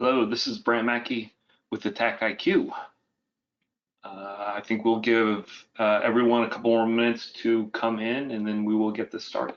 Hello, this is Brant Mackey with AttackIQ. I think we'll give everyone a couple more minutes to come in, and then we will get this started.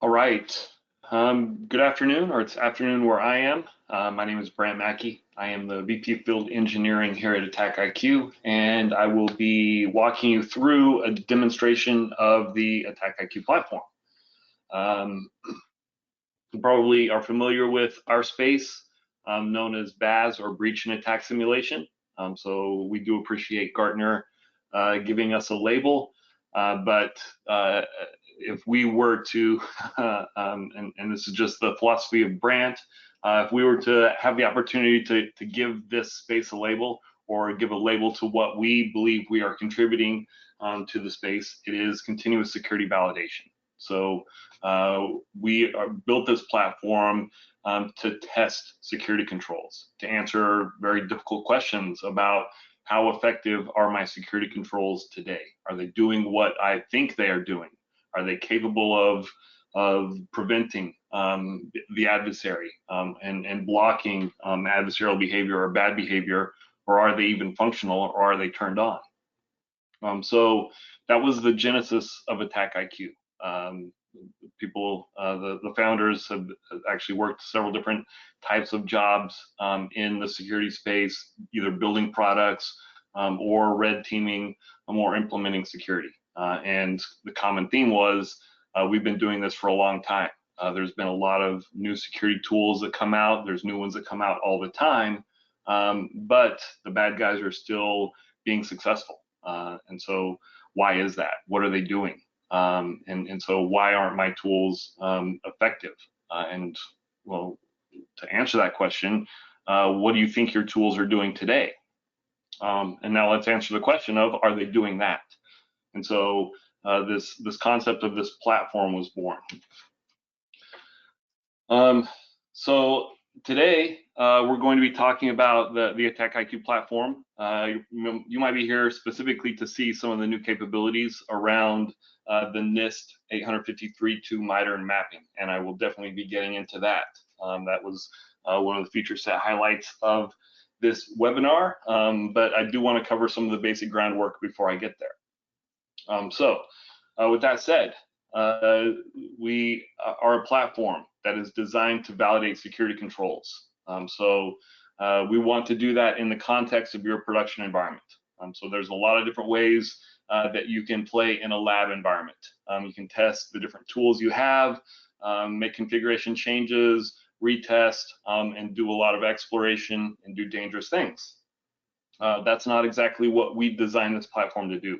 All right. Good afternoon, or it's afternoon where I am. My name is Brant Mackey. I am the VP of Field Engineering here at AttackIQ, and I will be walking you through a demonstration of the AttackIQ platform. You probably are familiar with our space, known as BAS, or Breach and Attack Simulation. So we do appreciate Gartner giving us a label, but if we were to, and this is just the philosophy of Brant, if we were to have the opportunity to give this space a label, or give a label to what we believe we are contributing to the space, it is continuous security validation. So we built this platform to test security controls, to answer very difficult questions about how effective are my security controls today? Are they doing what I think they are doing? Are they capable of preventing the adversary and blocking adversarial behavior or bad behavior, or are they even functional, or are they turned on? So that was the genesis of AttackIQ. The founders have actually worked several different types of jobs in the security space, either building products or red teaming or implementing security. And the common theme was we've been doing this for a long time. There's been a lot of new security tools that come out. There's new ones that come out all the time, but the bad guys are still being successful. And so why is that? What are they doing? And so why aren't my tools effective? And well, to answer that question, what do you think your tools are doing today? And now let's answer the question of, are they doing that? And so this concept of this platform was born. So today we're going to be talking about the AttackIQ platform. You might be here specifically to see some of the new capabilities around the NIST 853.2 MITRE and mapping, and I will definitely be getting into that. That was one of the feature set highlights of this webinar, but I do want to cover some of the basic groundwork before I get there. So with that said, we are a platform that is designed to validate security controls. We want to do that in the context of your production environment. So there's a lot of different ways that you can play in a lab environment. You can test the different tools you have, make configuration changes, retest, and do a lot of exploration and do dangerous things. That's not exactly what we designed this platform to do.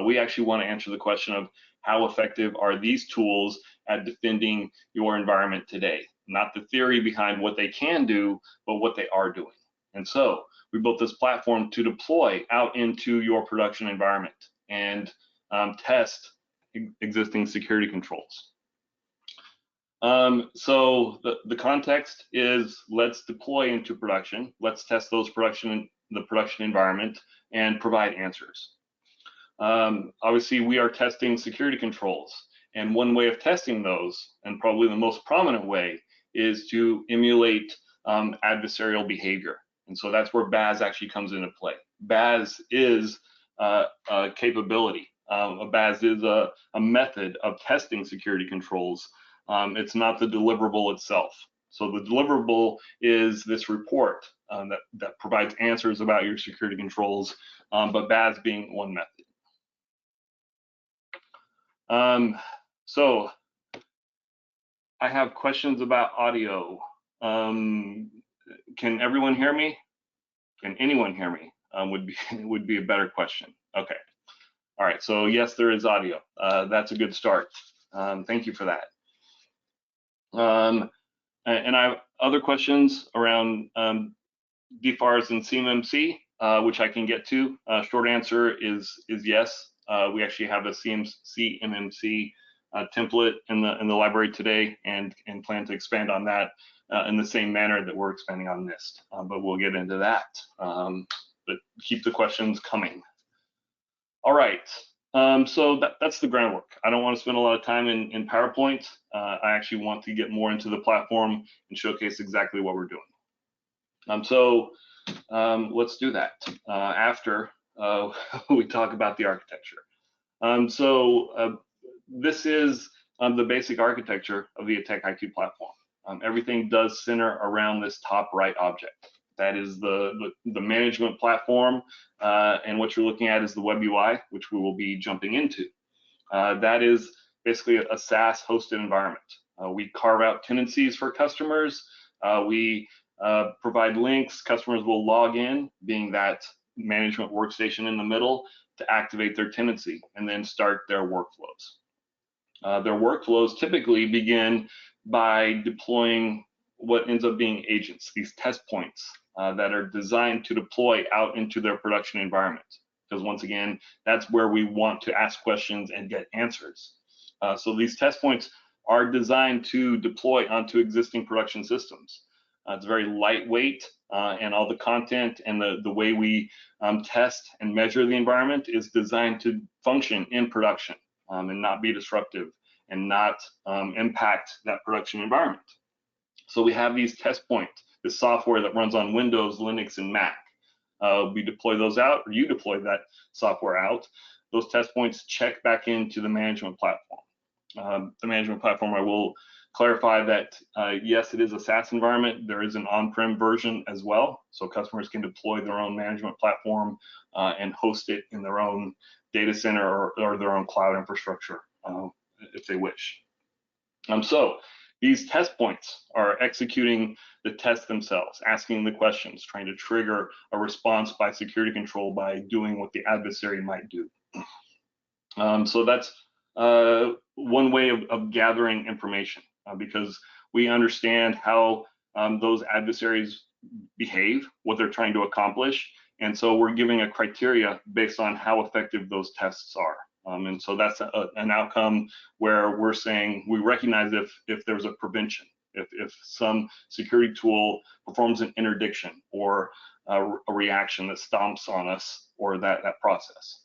We actually want to answer the question of how effective are these tools at defending your environment today? Not the theory behind what they can do, but what they are doing. And so we built this platform to deploy out into your production environment and test existing security controls. So the context is, let's deploy into production. Let's test those the production environment and provide answers. Obviously, we are testing security controls, and one way of testing those, and probably the most prominent way, is to emulate adversarial behavior. And so that's where BAS actually comes into play. BAS is a capability. A BAS is a method of testing security controls. It's not the deliverable itself. So the deliverable is this report that provides answers about your security controls, but BAS being one method. So I have questions about audio. Can everyone hear me? Can anyone hear me? Would be a better question. Okay. All right. So yes, there is audio. That's a good start. Thank you for that. And I have other questions around DFARS and CMMC, which I can get to. Short answer is yes. We actually have a CMMC template in the library today, and plan to expand on that in the same manner that we're expanding on NIST. But we'll get into that. But keep the questions coming. All right. So that's the groundwork. I don't want to spend a lot of time in PowerPoint. I actually want to get more into the platform and showcase exactly what we're doing. So let's do that after we talk about the architecture. This is the basic architecture of the AttackIQ platform. Everything does center around this top right object. That is the management platform, and what you're looking at is the web UI, which we will be jumping into. That is basically a SaaS hosted environment. We carve out tenancies for customers. We provide links. Customers will log in, being that management workstation in the middle, to activate their tenancy and then start their workflows. Their workflows typically begin by deploying what ends up being agents, these test points that are designed to deploy out into their production environment. Because once again, that's where we want to ask questions and get answers. So these test points are designed to deploy onto existing production systems. It's very lightweight, and all the content and the way we test and measure the environment is designed to function in production and not be disruptive and not impact that production environment. So we have these test points, the software that runs on Windows, Linux, and Mac. We deploy those out, or you deploy that software out. Those test points check back into the management platform. The management platform, I will clarify that, yes, it is a SaaS environment. There is an on-prem version as well, so customers can deploy their own management platform and host it in their own data center or their own cloud infrastructure if they wish. So these test points are executing the tests themselves, asking the questions, trying to trigger a response by security control by doing what the adversary might do. So that's one way of gathering information, because we understand how those adversaries behave, what they're trying to accomplish, and so we're giving a criteria based on how effective those tests are. And so that's an outcome where we're saying we recognize if there's a prevention, if some security tool performs an interdiction or a reaction that stomps on us or that process.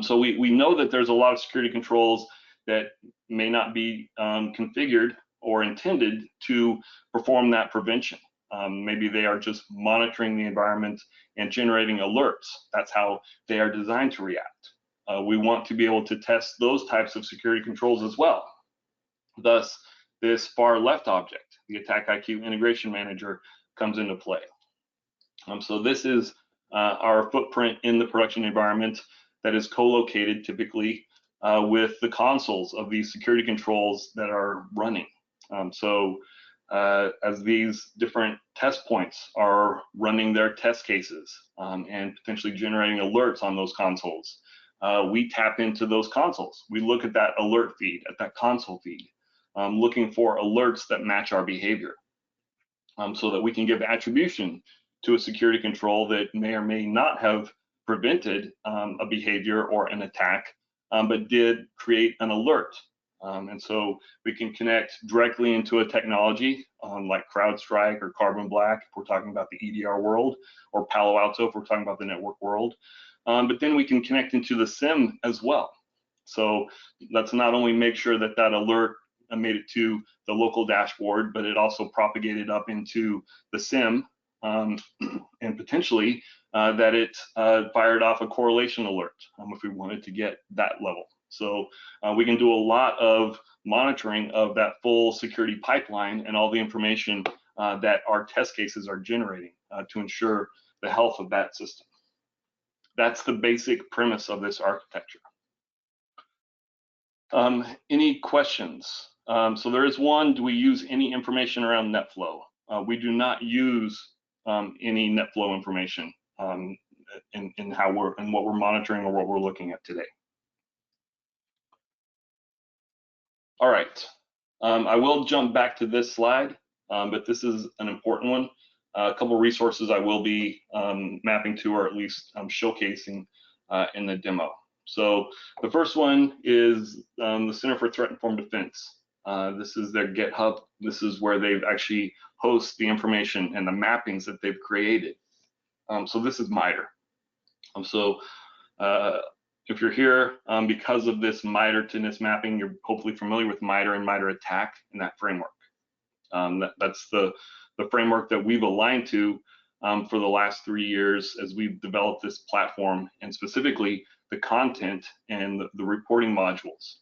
So we know that there's a lot of security controls that may not be configured or intended to perform that prevention. Maybe they are just monitoring the environment and generating alerts. That's how they are designed to react. We want to be able to test those types of security controls as well. Thus, this far left object, the AttackIQ Integration Manager, comes into play. So this is our footprint in the production environment that is co-located typically with the consoles of these security controls that are running. As these different test points are running their test cases and potentially generating alerts on those consoles, we tap into those consoles. We look at that alert feed, at that console feed, looking for alerts that match our behavior so that we can give attribution to a security control that may or may not have prevented a behavior or an attack, but did create an alert. And so we can connect directly into a technology like CrowdStrike or Carbon Black if we're talking about the EDR world, or Palo Alto if we're talking about the network world. But then we can connect into the SIM as well. So let's not only make sure that that alert made it to the local dashboard, but it also propagated up into the SIM and potentially that it fired off a correlation alert if we wanted to get that level. So we can do a lot of monitoring of that full security pipeline and all the information that our test cases are generating to ensure the health of that system. That's the basic premise of this architecture. Any questions? So there is one, do we use any information around NetFlow? We do not use any NetFlow information in what we're monitoring or what we're looking at today. All right, I will jump back to this slide, but this is an important one. A couple resources I will be mapping to, or at least showcasing in the demo. So the first one is the Center for Threat Informed Defense. This is their GitHub. This is where they've actually host the information and the mappings that they've created. So this is MITRE. If you're here because of this MITRE to NIST mapping, you're hopefully familiar with MITRE and MITREATTACK and that framework. That's the framework that we've aligned to for the last 3 years as we've developed this platform, and specifically the content and the reporting modules.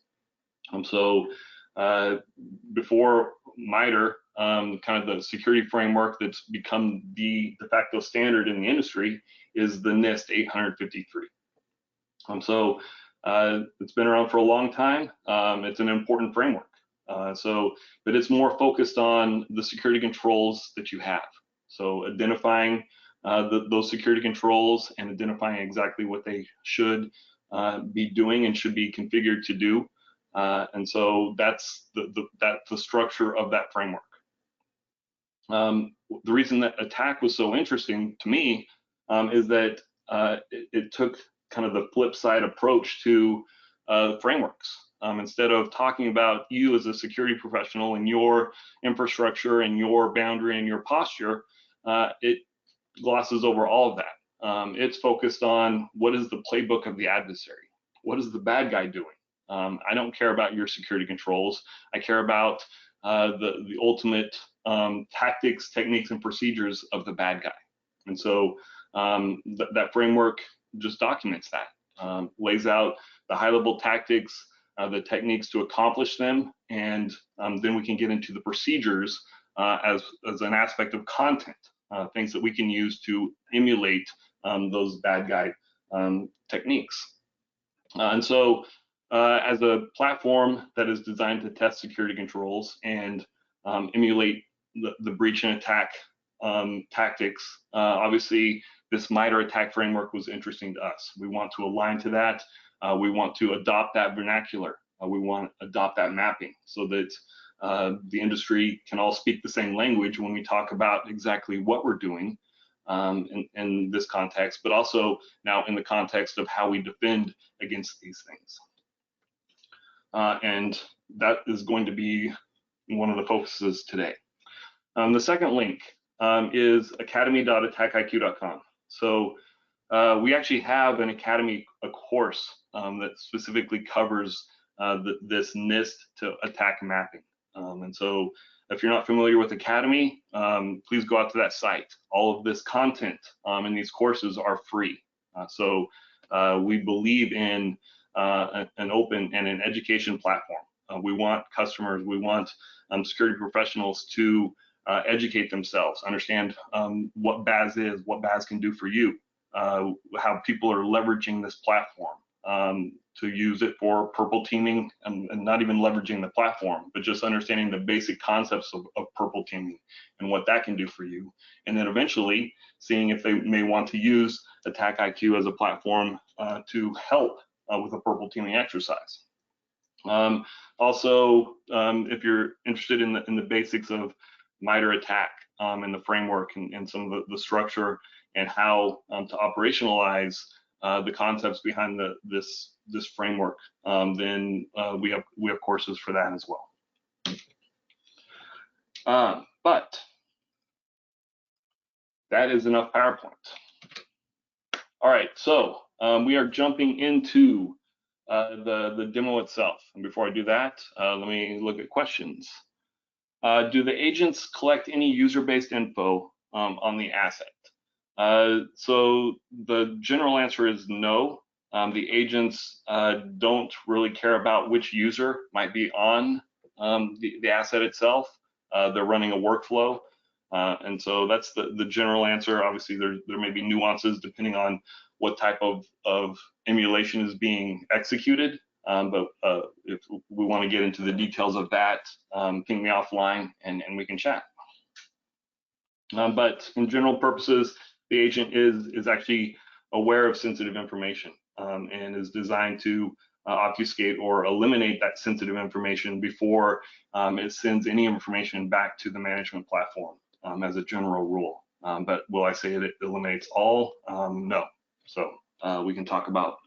Before MITRE, kind of the security framework that's become the de facto standard in the industry is the NIST 853. It's been around for a long time. It's an important framework. But it's more focused on the security controls that you have. So identifying those security controls and identifying exactly what they should be doing and should be configured to do. And so that's the structure of that framework. The reason that ATT&CK was so interesting to me is that it took kind of the flip side approach to frameworks. Instead of talking about you as a security professional and your infrastructure and your boundary and your posture, it glosses over all of that. It's focused on what is the playbook of the adversary? What is the bad guy doing? I don't care about your security controls. I care about the ultimate tactics, techniques, and procedures of the bad guy. And so that framework just documents that, lays out the high-level tactics, the techniques to accomplish them, and then we can get into the procedures as an aspect of content, things that we can use to emulate those bad guy techniques. And so as a platform that is designed to test security controls and emulate the breach and attack tactics, obviously this MITRE attack framework was interesting to us. We want to align to that. We want to adopt that vernacular. We want to adopt that mapping so that the industry can all speak the same language when we talk about exactly what we're doing in this context, but also now in the context of how we defend against these things. And that is going to be one of the focuses today. The second link is academy.attackiq.com. So we actually have an Academy course that specifically covers this NIST to attack mapping. And so if you're not familiar with Academy, please go out to that site. All of this content in these courses are free. We believe in an open and an education platform. We want customers, we want security professionals to educate themselves, understand what BAS is, what BAS can do for you, how people are leveraging this platform to use it for purple teaming, and not even leveraging the platform, but just understanding the basic concepts of purple teaming and what that can do for you. And then eventually seeing if they may want to use AttackIQ as a platform to help with a purple teaming exercise. Also, if you're interested in the basics of MITREATTACK and the framework and some of the structure and how to operationalize the concepts behind this framework, then we have courses for that as well. But that is enough PowerPoint. All right, so we are jumping into the demo itself. And before I do that, let me look at questions. Do the agents collect any user-based info on the asset? So the general answer is no. The agents don't really care about which user might be on the asset itself. They're running a workflow. And so that's the general answer. Obviously, there may be nuances depending on what type of emulation is being executed. But if we want to get into the details of that, ping me offline and we can chat. But in general purposes, the agent is actually aware of sensitive information and is designed to obfuscate or eliminate that sensitive information before it sends any information back to the management platform as a general rule. But will I say it eliminates all? No. So we can talk about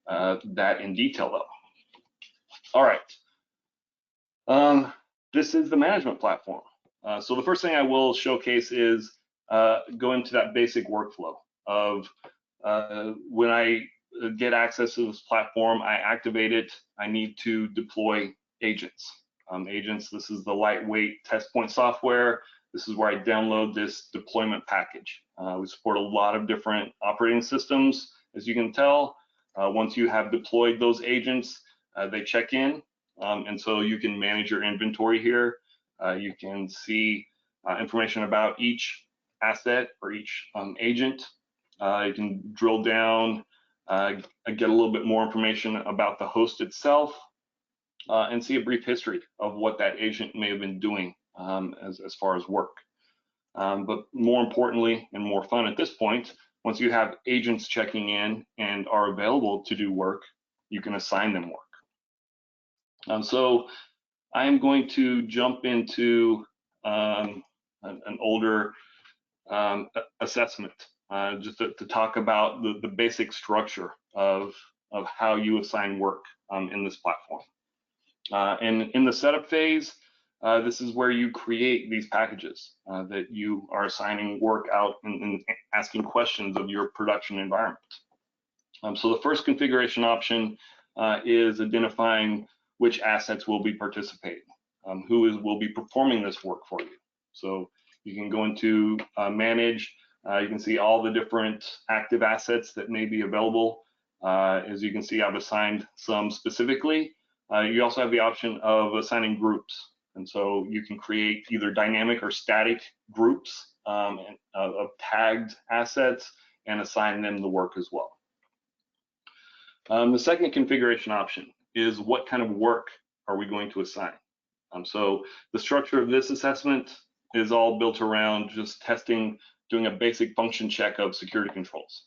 that in detail though. All right. This is the management platform. So the first thing I will showcase is go into that basic workflow of when I get access to this platform, I activate it, I need to deploy agents. Agents, this is the lightweight test point software. This is where I download this deployment package. We support a lot of different operating systems, as you can tell. Once you have deployed those agents, they check in, and so you can manage your inventory here. You can see information about each asset or each agent. You can drill down, get a little bit more information about the host itself, and see a brief history of what that agent may have been doing as far as work. But more importantly and more fun at this point, once you have agents checking in and are available to do work, you can assign them work. So I am going to jump into an older assessment just to talk about the basic structure of how you assign work in this platform. And in the setup phase, this is where you create these packages that you are assigning work out and asking questions of your production environment. So the first configuration option is identifying which assets will be participating, who will be performing this work for you. So you can go into manage, you can see all the different active assets that may be available. As you can see, I've assigned some specifically. You also have the option of assigning groups. And so you can create either dynamic or static groups of tagged assets and assign them the work as well. The second configuration option is what kind of work are we going to assign? So the structure of this assessment is all built around just testing, doing a basic function check of security controls.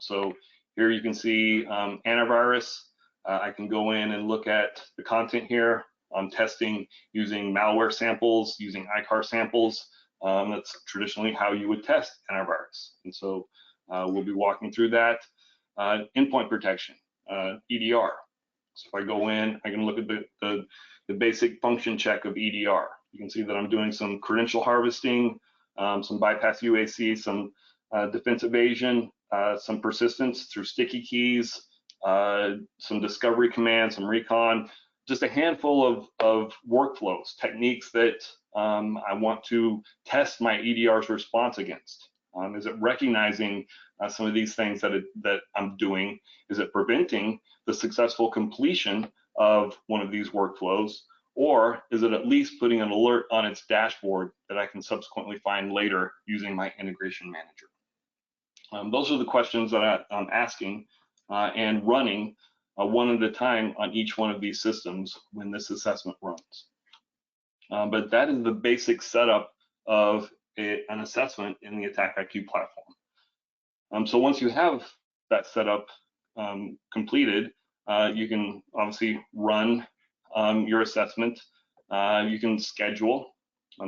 So here you can see antivirus. I can go in and look at the content here. I'm testing using malware samples, using ICAR samples. That's traditionally how you would test antivirus. And so we'll be walking through that. Endpoint protection, EDR. So if I go in, I can look at the basic function check of EDR. You can see that I'm doing some credential harvesting, some bypass UAC, some defense evasion, some persistence through sticky keys, some discovery commands, some recon, just a handful of workflows, techniques that I want to test my EDR's response against. Is it recognizing some of these things that I'm doing? Is it preventing the successful completion of one of these workflows, or is it at least putting an alert on its dashboard that I can subsequently find later using my integration manager? Those are the questions that I'm asking and running one at a time on each one of these systems when this assessment runs. But that is the basic setup of an assessment in the AttackIQ platform. So once you have that setup completed, you can obviously run your assessment. You can schedule.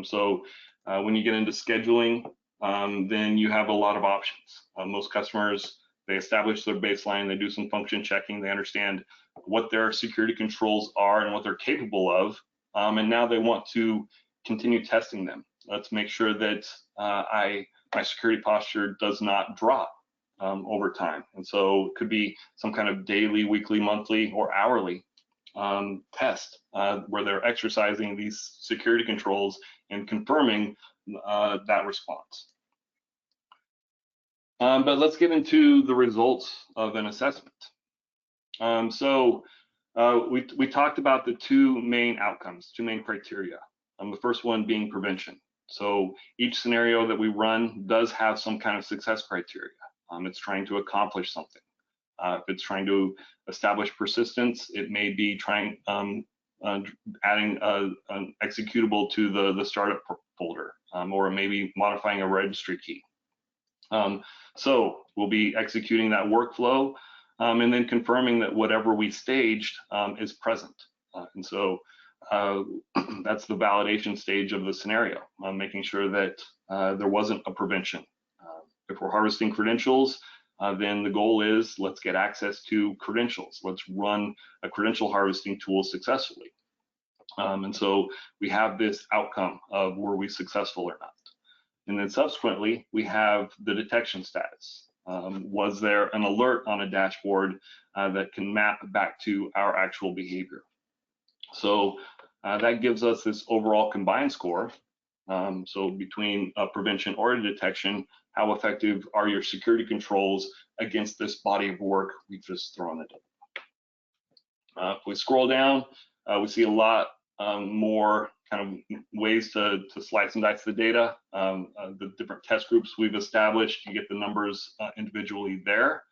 So when you get into scheduling, then you have a lot of options. Most customers, they establish their baseline, they do some function checking, they understand what their security controls are and what they're capable of, and now they want to continue testing them. Let's make sure that my security posture does not drop over time. And so it could be some kind of daily, weekly, monthly, or hourly test where they're exercising these security controls and confirming that response. But let's get into the results of an assessment. We talked about the two main outcomes, two main criteria. The first one being prevention. So each scenario that we run does have some kind of success criteria. It's trying to accomplish something. If it's trying to establish persistence, it may be trying adding an executable to the startup folder, or maybe modifying a registry key. So we'll be executing that workflow and then confirming that whatever we staged is present. And so that's the validation stage of the scenario, making sure that there wasn't a prevention. If we're harvesting credentials, then the goal is let's get access to credentials. Let's run a credential harvesting tool successfully. And so we have this outcome of were we successful or not. And then subsequently, we have the detection status. Was there an alert on a dashboard that can map back to our actual behavior? So that gives us this overall combined score. So between prevention or detection, how effective are your security controls against this body of work we've just thrown at it? If we scroll down, we see a lot more kind of ways to slice and dice the data. The different test groups we've established, you get the numbers individually there.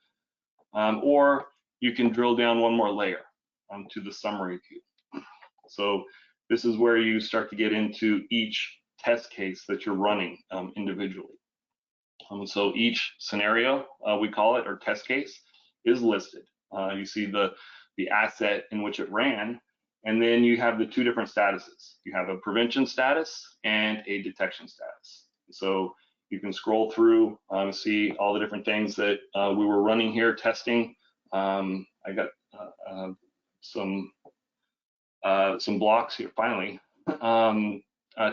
Or you can drill down one more layer to the summary view. So this is where you start to get into each test case that you're running individually. So each scenario, we call it, or test case, is listed. You see the asset in which it ran, and then you have the two different statuses. You have a prevention status and a detection status. So you can scroll through and see all the different things that we were running here, testing. I got some blocks here, finally.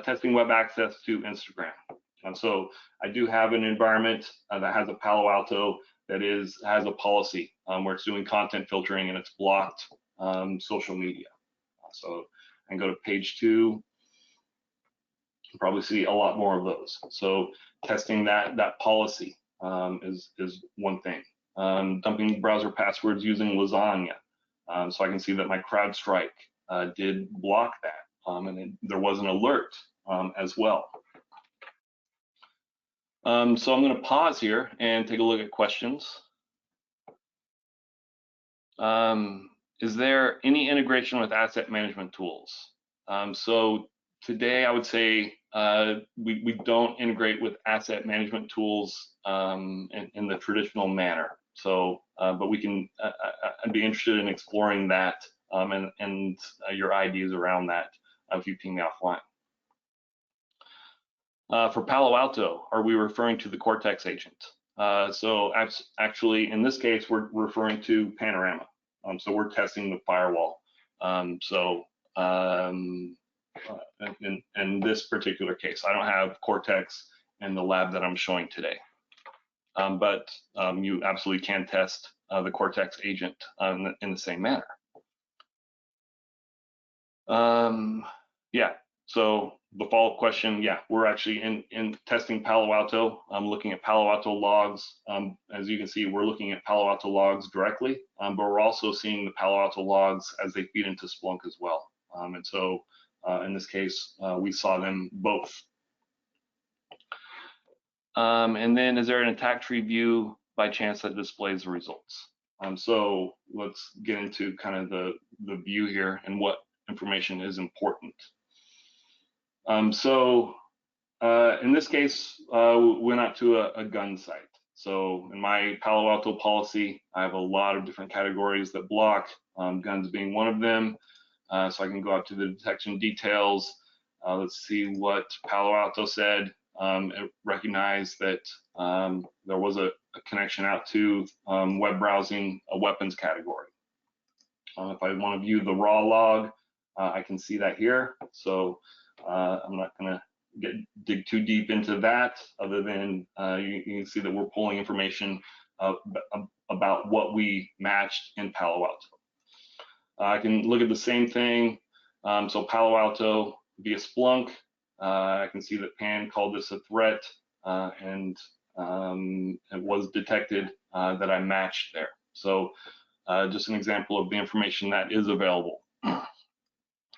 Testing web access to Instagram. So I do have an environment that has a Palo Alto that has a policy where it's doing content filtering and it's blocked social media. So I can go to page 2. You'll probably see a lot more of those. So testing that policy is one thing. Dumping browser passwords using lasagna. So I can see that my CrowdStrike did block that, and there was an alert as well. So I'm going to pause here and take a look at questions. Is there any integration with asset management tools? So today I would say we don't integrate with asset management tools in the traditional manner. So, but we can, I'd be interested in exploring that and your ideas around that if you ping me offline. For Palo Alto, are we referring to the Cortex agent? So actually, in this case, we're referring to Panorama. So we're testing the firewall. In this particular case, I don't have Cortex in the lab that I'm showing today. But you absolutely can test the Cortex agent in the same manner. Yeah, so the follow-up question, yeah, we're actually in testing Palo Alto. I'm looking at Palo Alto logs. As you can see, we're looking at Palo Alto logs directly, but we're also seeing the Palo Alto logs as they feed into Splunk as well. And so in this case, we saw them both. And then is there an attack tree view by chance that displays the results? So let's get into kind of the view here and what information is important. So in this case, we went out to a gun site. So in my Palo Alto policy, I have a lot of different categories that block, guns being one of them. So I can go out to the detection details. Let's see what Palo Alto said. It recognized that there was a connection out to web browsing, a weapons category. If I want to view the raw log, I can see that here. So I'm not going to dig too deep into that, other than you can see that we're pulling information about what we matched in Palo Alto. I can look at the same thing. So Palo Alto via Splunk, I can see that Pan called this a threat, and it was detected that I matched there. So just an example of the information that is available.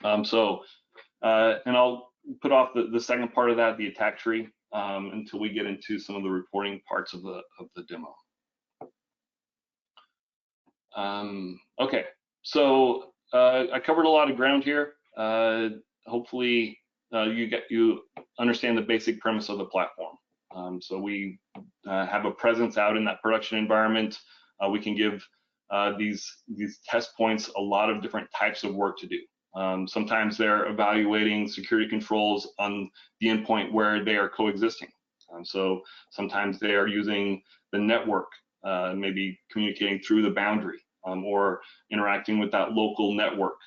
And I'll put off the second part of that, the attack tree, until we get into some of the reporting parts of the demo. Okay, so I covered a lot of ground here. Hopefully you understand the basic premise of the platform. So we have a presence out in that production environment. We can give these test points a lot of different types of work to do. Sometimes they're evaluating security controls on the endpoint where they are coexisting. So sometimes they are using the network, maybe communicating through the boundary, or interacting with that local network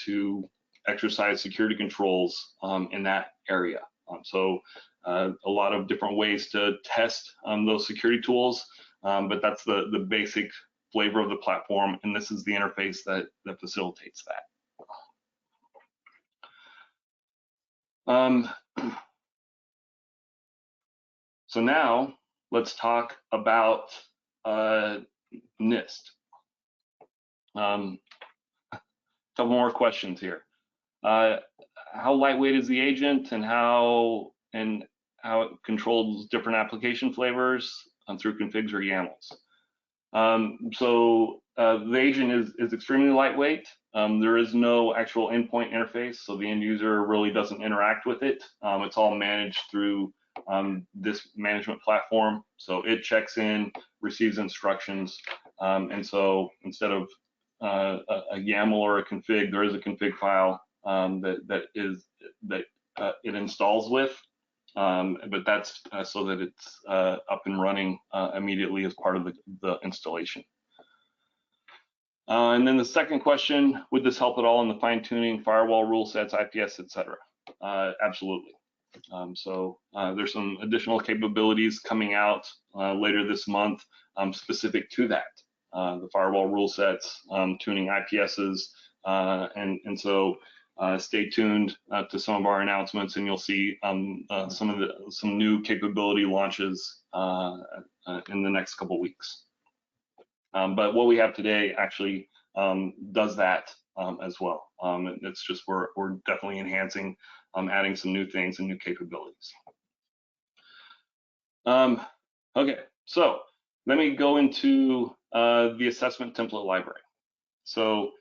to exercise security controls in that area. So a lot of different ways to test those security tools, but that's the basic flavor of the platform, and this is the interface that facilitates that. So now let's talk about NIST. Couple more questions here. How lightweight is the agent, and how it controls different application flavors through configs or YAMLs? So the agent is extremely lightweight. There is no actual endpoint interface, so the end user really doesn't interact with it. It's all managed through this management platform. So it checks in, receives instructions, and so instead of a YAML or a config, there is a config file that it installs with, but that's so that it's up and running immediately as part of the installation. And then the second question, would this help at all in the fine-tuning, firewall rule sets, IPS, etc.? Absolutely. So there's some additional capabilities coming out later this month specific to that. The firewall rule sets, tuning IPSs, and so stay tuned to some of our announcements, and you'll see some new capability launches in the next couple weeks. But what we have today actually does that as well. It's just we're definitely enhancing, adding some new things and new capabilities. Okay, so let me go into the assessment template library. So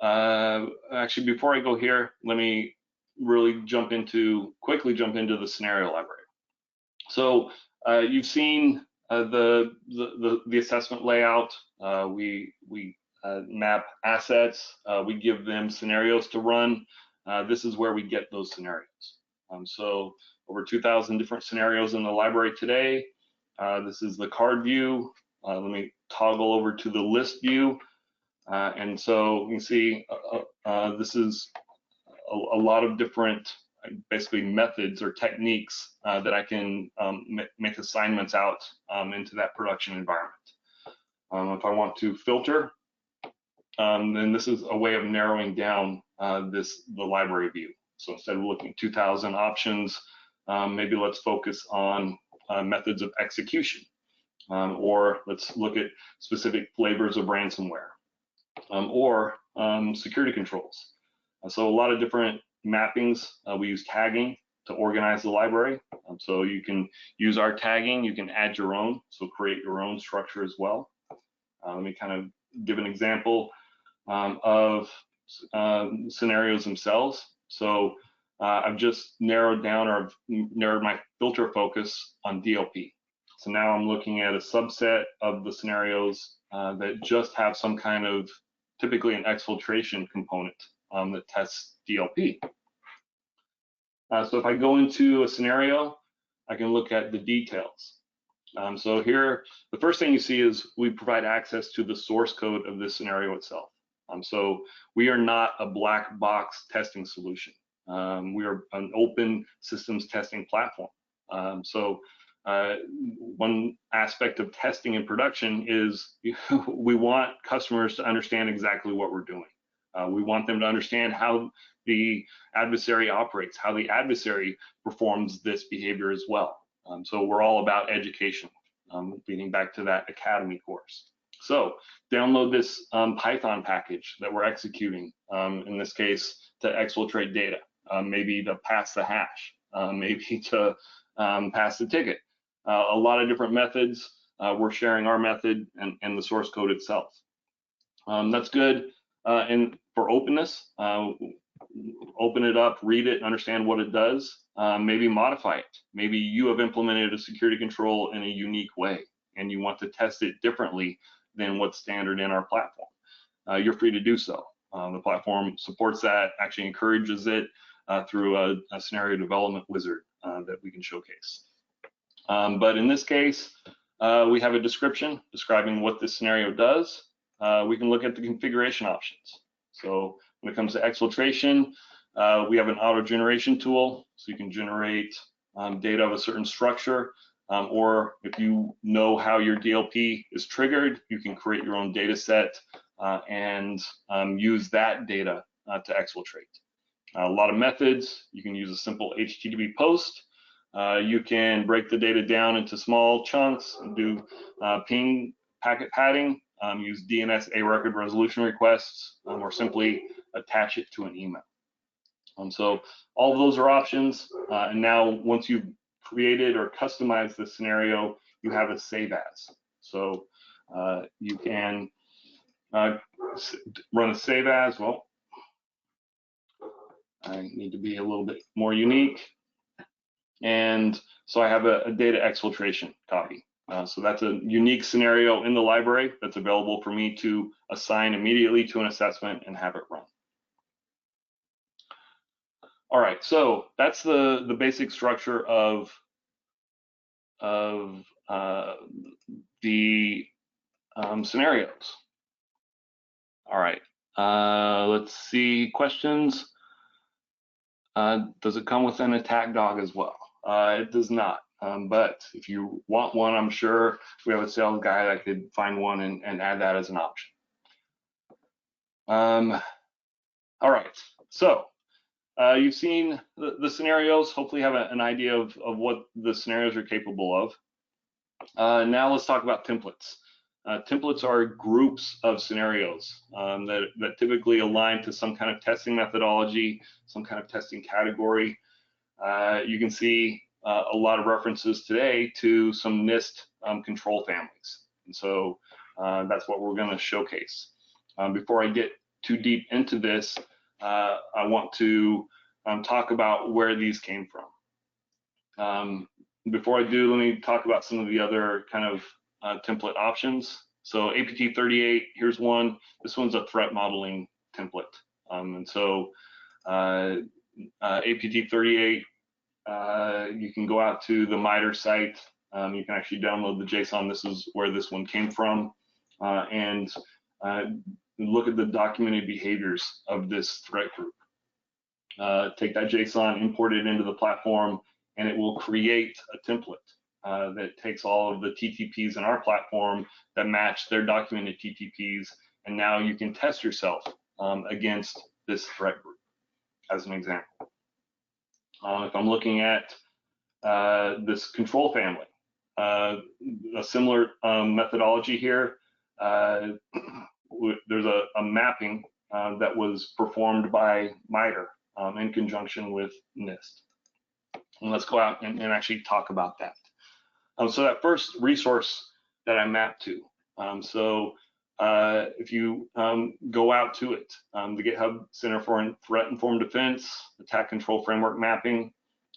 actually, before I go here, let me really quickly jump into the scenario library. So you've seen the assessment layout. We map assets. We give them scenarios to run. This is where we get those scenarios. So over 2,000 different scenarios in the library today. This is the card view. Let me toggle over to the list view. And so you can see this is a lot of different basically methods or techniques that I can make assignments out into that production environment. If I want to filter, then this is a way of narrowing down the library view. So instead of looking at 2,000 options, maybe let's focus on methods of execution, or let's look at specific flavors of ransomware, or security controls. So a lot of different mappings. We use tagging to organize the library. So you can use our tagging, you can add your own, so create your own structure as well. Let me kind of give an example of scenarios themselves. So I've just narrowed down, or I've narrowed my filter focus on DLP. So now I'm looking at a subset of the scenarios that just have some kind of, typically an exfiltration component that tests DLP. So if I go into a scenario, I can look at the details. So here, the first thing you see is we provide access to the source code of this scenario itself. So we are not a black box testing solution. We are an open systems testing platform. One aspect of testing in production is we want customers to understand exactly what we're doing. We want them to understand how the adversary operates, how the adversary performs this behavior as well. So we're all about education, leading back to that academy course. So download this Python package that we're executing, in this case, to exfiltrate data, maybe to pass the hash, maybe to pass the ticket. A lot of different methods. We're sharing our method and the source code itself. That's good. And for openness, open it up, read it, understand what it does, maybe modify it. Maybe you have implemented a security control in a unique way and you want to test it differently than what's standard in our platform. You're free to do so. The platform supports that, actually encourages it through a scenario development wizard that we can showcase. But in this case, we have a description describing what this scenario does. We can look at the configuration options. So when it comes to exfiltration, we have an auto generation tool, so you can generate data of a certain structure, or if you know how your DLP is triggered, you can create your own data set and use that data to exfiltrate. A lot of methods. You can use a simple HTTP post. You can break the data down into small chunks and do ping packet padding, use DNS A record resolution requests, or simply attach it to an email. So all of those are options. And now once you've created or customized the scenario, you have a save as. So you can run a save as. Well, I need to be a little bit more unique. And so I have a data exfiltration copy. So that's a unique scenario in the library that's available for me to assign immediately to an assessment and have it run. All right, so that's the basic structure of the scenarios. All right, let's see, questions. Does it come with an attack dog as well? It does not, but if you want one, I'm sure we have a sales guy that could find one and add that as an option. All right, so you've seen the scenarios, hopefully have an idea of what the scenarios are capable of. Now let's talk about templates. Templates are groups of scenarios that typically align to some kind of testing methodology, some kind of testing category. You can see a lot of references today to some NIST control families. And so that's what we're going to showcase. Before I get too deep into this, I want to talk about where these came from. Before I do, let me talk about some of the other kind of template options. So APT38, here's one. This one's a threat modeling template. And so APT38, you can go out to the MITRE site. You can actually download the JSON. This is where this one came from. And look at the documented behaviors of this threat group. Take that JSON, import it into the platform, and it will create a template that takes all of the TTPs in our platform that match their documented TTPs, and now you can test yourself against this threat group, as an example. If I'm looking at this control family, a similar methodology here. There's a mapping that was performed by MITRE in conjunction with NIST. And let's go out and actually talk about that. So that first resource that I mapped to, if you go out to it, the GitHub Center for Threat Informed Defense, Attack Control Framework Mapping,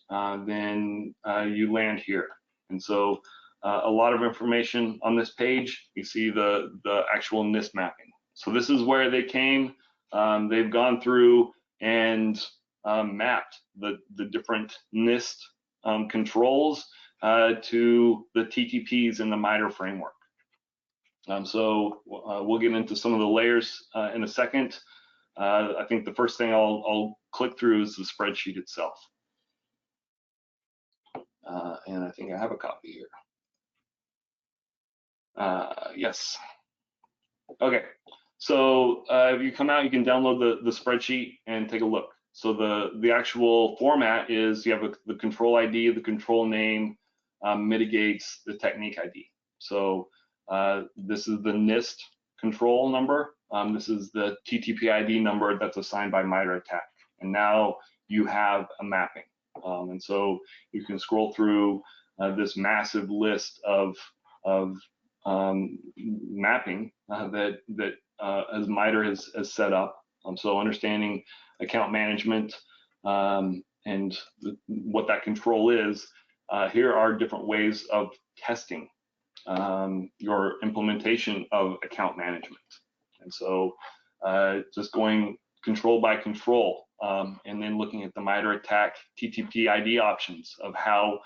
then you land here. And so a lot of information on this page. You see the actual NIST mapping. So this is where they came. They've gone through and mapped the different NIST controls to the TTPs in the MITRE framework. So we'll get into some of the layers in a second. I think the first thing I'll click through is the spreadsheet itself. And I think I have a copy here. Yes. Okay. So if you come out, you can download the spreadsheet and take a look. So the actual format is you have the control ID, the control name, mitigates the technique ID. So this is the NIST control number. This is the TTP ID number that's assigned by MITREATTACK. And now you have a mapping. And so you can scroll through this massive list of mapping that as MITRE has set up. So understanding account management and what that control is, here are different ways of testing your implementation of account management. And so just going control by control, and then looking at the MITREATTACK TTP ID options of how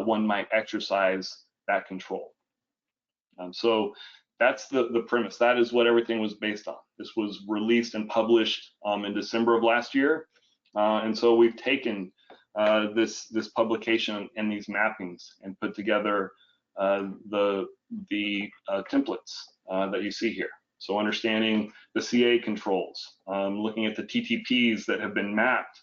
one might exercise that control. So that's the premise. That is what everything was based on. This was released and published in December of last year. And so we've taken this publication and these mappings and put together the templates that you see here. So understanding the CA controls, looking at the TTPs that have been mapped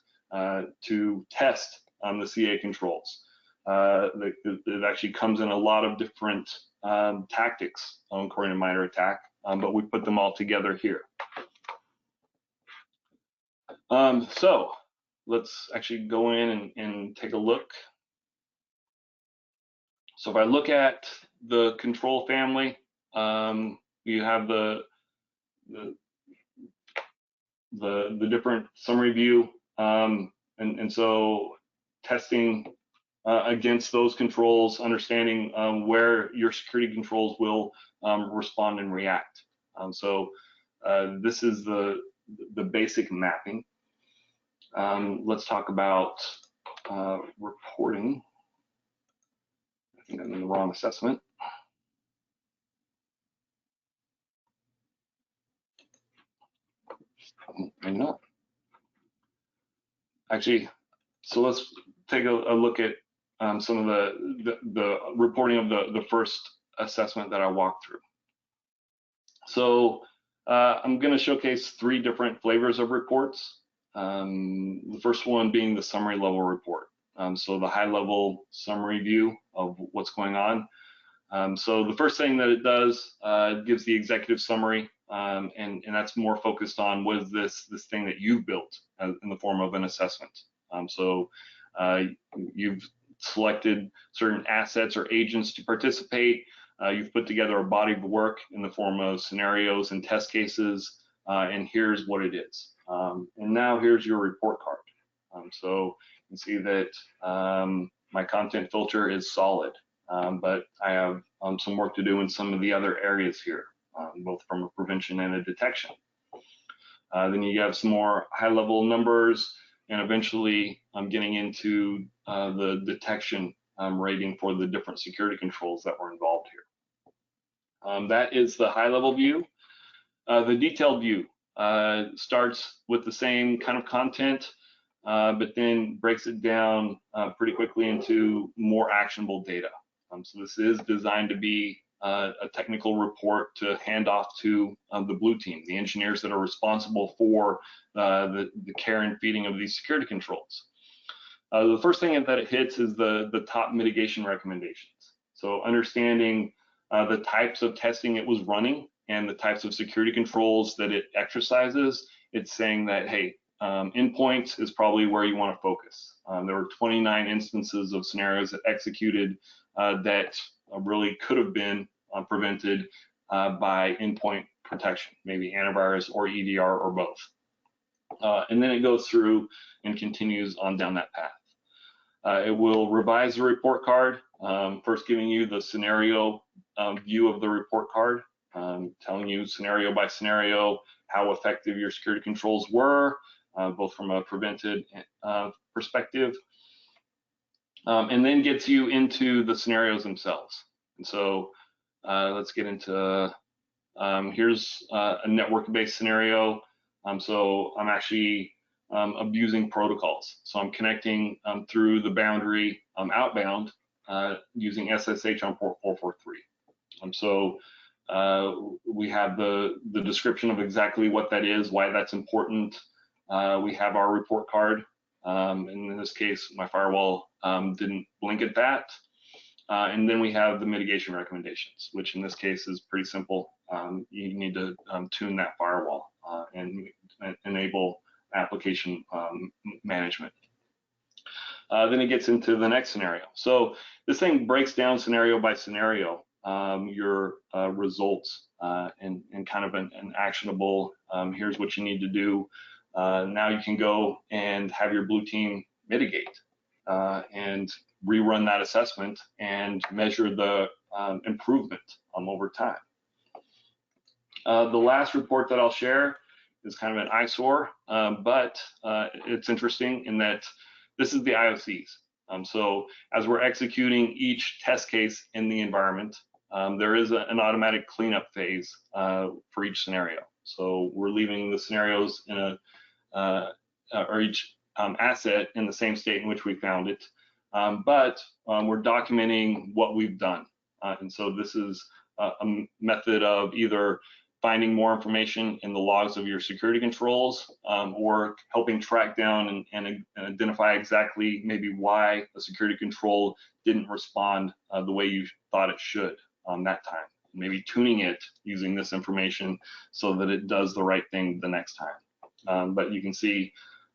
to test the CA controls. It actually comes in a lot of different tactics according to MITREATTACK, but we put them all together here. So let's actually go in and take a look. So if I look at the control family, you have the different summary view, and so testing against those controls, understanding where your security controls will respond and react. So this is the basic mapping. Let's talk about reporting. I think I'm in the wrong assessment. Maybe not. Actually, so let's take a look at some of the reporting of the first assessment that I walked through. So I'm going to showcase 3 different flavors of reports. The first one being the summary level report. So the high level summary view of what's going on. So the first thing that it does, it gives the executive summary, and that's more focused on what is this thing that you've built in the form of an assessment. So you've selected certain assets or agents to participate. You've put together a body of work in the form of scenarios and test cases, and here's what it is. And now here's your report card. So you can see that my content filter is solid, but I have some work to do in some of the other areas here, both from a prevention and a detection. Then you have some more high-level numbers, and eventually I'm getting into the detection rating for the different security controls that were involved here. That is the high-level view. The detailed view starts with the same kind of content, but then breaks it down pretty quickly into more actionable data. So this is designed to be a technical report to hand off to the blue team, the engineers that are responsible for the care and feeding of these security controls. The first thing that it hits is the top mitigation recommendations. So understanding the types of testing it was running and the types of security controls that it exercises, it's saying that, hey, endpoints is probably where you want to focus. There were 29 instances of scenarios that executed that really could have been prevented by endpoint protection, maybe antivirus or EDR or both. And then it goes through and continues on down that path. It will revise the report card, first giving you the scenario view of the report card, telling you scenario by scenario how effective your security controls were, both from a prevented perspective, and then gets you into the scenarios themselves. And so let's get into, here's a network-based scenario. So I'm actually abusing protocols. So I'm connecting through the boundary outbound using SSH on port 443. So we have the description of exactly what that is, why that's important. We have our report card. And in this case, my firewall didn't blink at that. And then we have the mitigation recommendations, which in this case is pretty simple. You need to tune that firewall and enable application management. Then it gets into the next scenario. So this thing breaks down scenario by scenario your results and kind of an actionable, here's what you need to do. Now you can go and have your blue team mitigate and rerun that assessment and measure the improvement over time. The last report that I'll share is kind of an eyesore, but it's interesting in that this is the IOCs. So as we're executing each test case in the environment, there is an automatic cleanup phase for each scenario. So we're leaving the scenarios in or each asset in the same state in which we found it, but we're documenting what we've done. And so this is a method of either finding more information in the logs of your security controls or helping track down and identify exactly maybe why a security control didn't respond the way you thought it should that time. Maybe tuning it using this information so that it does the right thing the next time. But you can see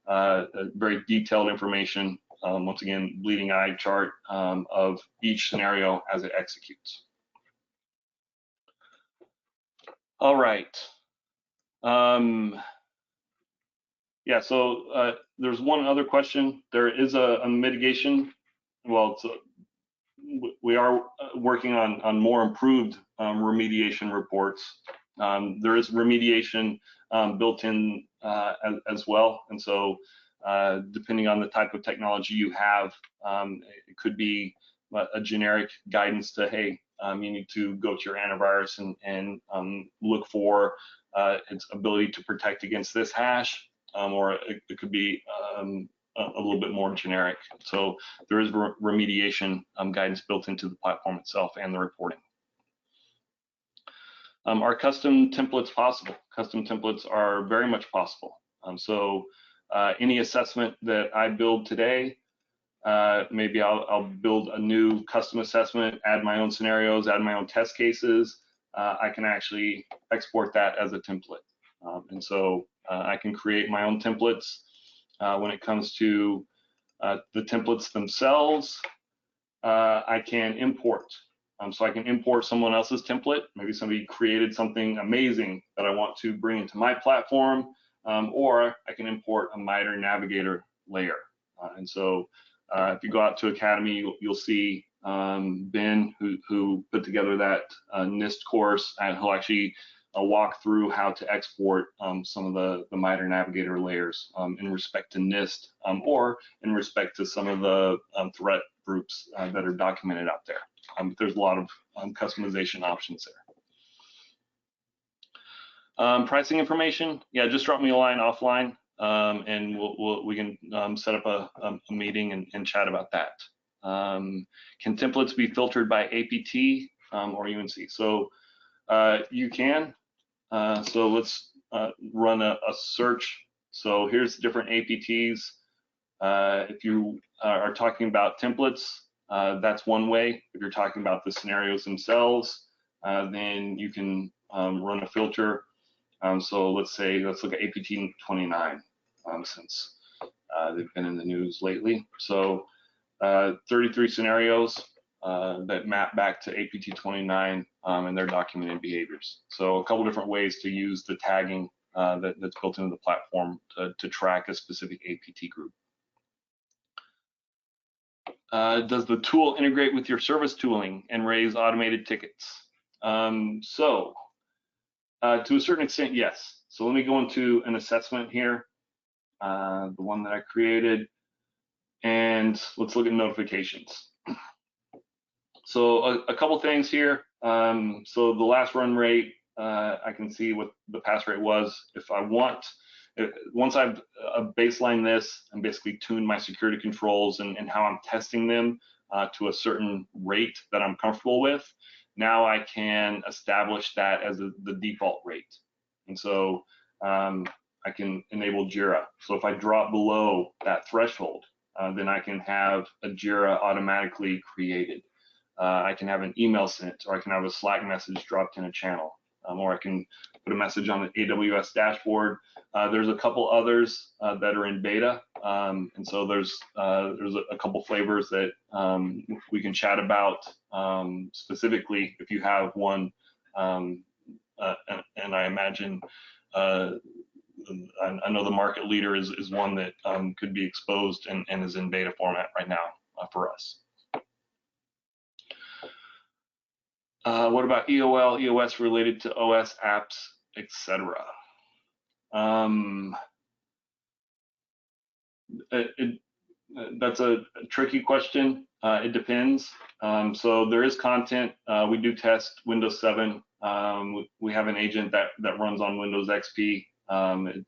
very detailed information, once again, bleeding eye chart of each scenario as it executes. All right. Yeah, so there's one other question. There is a mitigation. Well, we are working on more improved remediation reports. There is remediation built in as well. And so depending on the type of technology you have, it could be a generic guidance to, hey, you need to go to your antivirus and look for its ability to protect against this hash, or it could be a little bit more generic. So there is remediation guidance built into the platform itself and the reporting. Are custom templates possible? Custom templates are very much possible. So any assessment that I build today, maybe I'll build a new custom assessment, add my own scenarios, add my own test cases. I can actually export that as a template. And so I can create my own templates. When it comes to the templates themselves, I can import. So I can import someone else's template. Maybe somebody created something amazing that I want to bring into my platform, or I can import a MITRE Navigator layer. And so if you go out to Academy, you'll see Ben, who put together that NIST course, and he'll actually walk through how to export some of the MITRE Navigator layers in respect to NIST or in respect to some of the threat groups that are documented out there. There's a lot of customization options there. Pricing information, yeah, just drop me a line offline and we can set up a meeting and chat about that. Can templates be filtered by APT or UNC? So you can. So let's run a search. So here's different APTs. If you are talking about templates, that's one way. If you're talking about the scenarios themselves, then you can run a filter. So let's look at APT-29 since they've been in the news lately. So 33 scenarios that map back to APT-29 and their documented behaviors. So a couple different ways to use the tagging that's built into the platform to track a specific APT group. Does the tool integrate with your service tooling and raise automated tickets? To a certain extent, yes. So let me go into an assessment here, the one that I created, and let's look at notifications. So a couple things here. So the last run rate, I can see what the pass rate was. If I want, once I've baselined this and basically tuned my security controls and how I'm testing them to a certain rate that I'm comfortable with, now I can establish that as the default rate. And so I can enable JIRA. So if I drop below that threshold, then I can have a JIRA automatically created. I can have an email sent, or I can have a Slack message dropped in a channel, or I can put a message on the AWS dashboard. There's a couple others that are in beta, and so there's a couple flavors that we can chat about specifically if you have one, and I imagine I know the market leader is one that could be exposed and is in beta format right now for us. What about EOL, EOS related to OS apps, etc.? That's a tricky question. It depends. So there is content. We do test Windows 7. We have an agent that runs on Windows XP.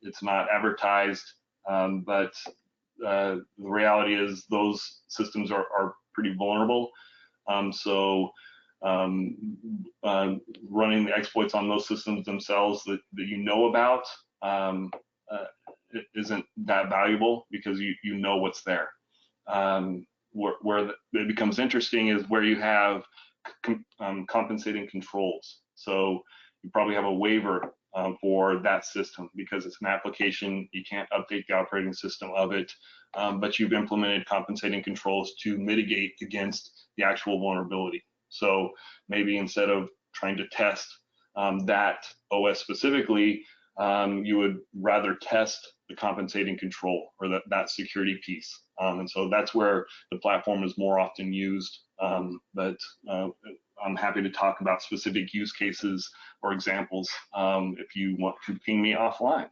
It's not advertised, but the reality is those systems are pretty vulnerable. Running the exploits on those systems themselves that you know about isn't that valuable because you know what's there. Where it becomes interesting is where you have compensating controls. So you probably have a waiver for that system because it's an application. You can't update the operating system of it, but you've implemented compensating controls to mitigate against the actual vulnerability. So maybe instead of trying to test that OS specifically, you would rather test the compensating control or that security piece. And so that's where the platform is more often used. But I'm happy to talk about specific use cases or examples if you want to ping me offline.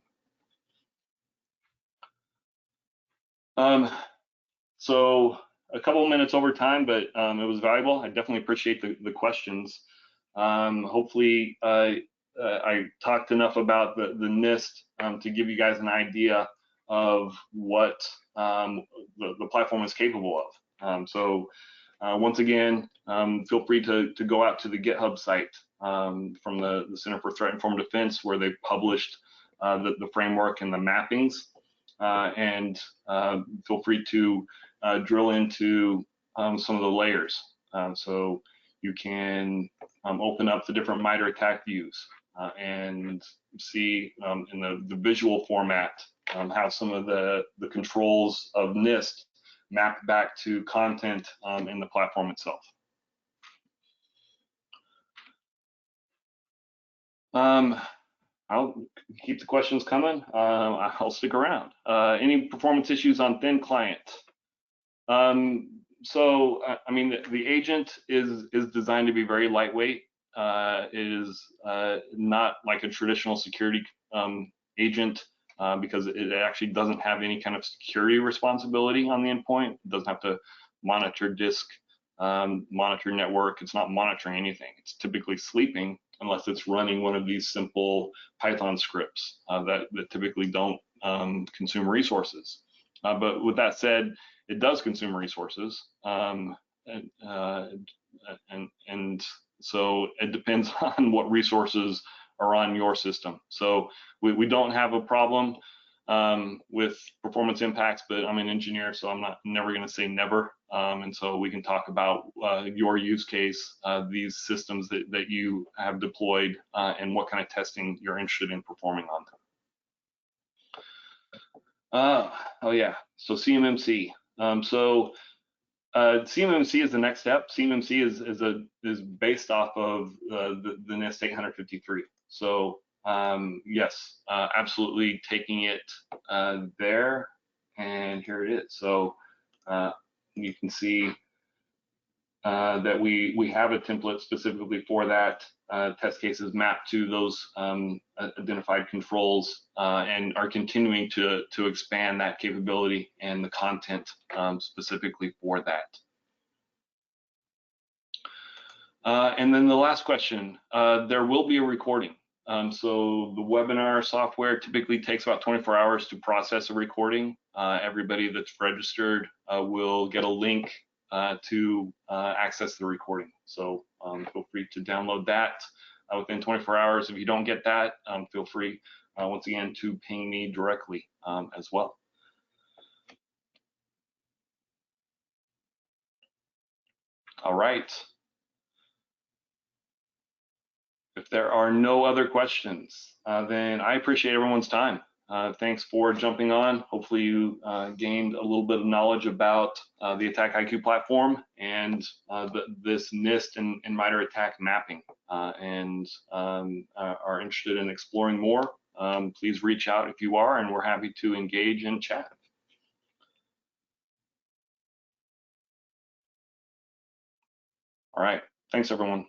So a couple of minutes over time, but it was valuable. I definitely appreciate the questions. Hopefully I talked enough about the NIST to give you guys an idea of what the platform is capable of. Once again, feel free to go out to the GitHub site from the Center for Threat Informed Defense, where they published the framework and the mappings, and feel free to drill into some of the layers. So you can open up the different MITRE-ATTACK views and see in the visual format how some of the controls of NIST map back to content in the platform itself. I'll keep the questions coming. I'll stick around. Any performance issues on thin client? So I mean, the agent is designed to be very lightweight. It is not like a traditional security agent because it actually doesn't have any kind of security responsibility on the endpoint. It doesn't have to monitor disk, monitor network. It's not monitoring anything. It's typically sleeping unless it's running one of these simple Python scripts that typically don't consume resources. But with that said, it does consume resources, and so it depends on what resources are on your system. So we don't have a problem with performance impacts, but I'm an engineer, so I'm never going to say never. And so we can talk about your use case, these systems that you have deployed, and what kind of testing you're interested in performing on them. Oh yeah, so CMMC. CMMC is the next step. CMMC is based off of the NIST 853. So yes, absolutely taking it there, and here it is. So you can see that we have a template specifically for that. Test cases mapped to those identified controls, and are continuing to expand that capability and the content specifically for that. And then the last question, there will be a recording. So the webinar software typically takes about 24 hours to process a recording. Everybody that's registered will get a link to access the recording. So feel free to download that within 24 hours. If you don't get that, feel free, once again, to ping me directly as well. All right. If there are no other questions, then I appreciate everyone's time. Thanks for jumping on. Hopefully you gained a little bit of knowledge about the AttackIQ platform and this NIST and MITRE-ATTACK mapping, and are interested in exploring more. Please reach out if you are, and we're happy to engage and chat. All right, thanks everyone.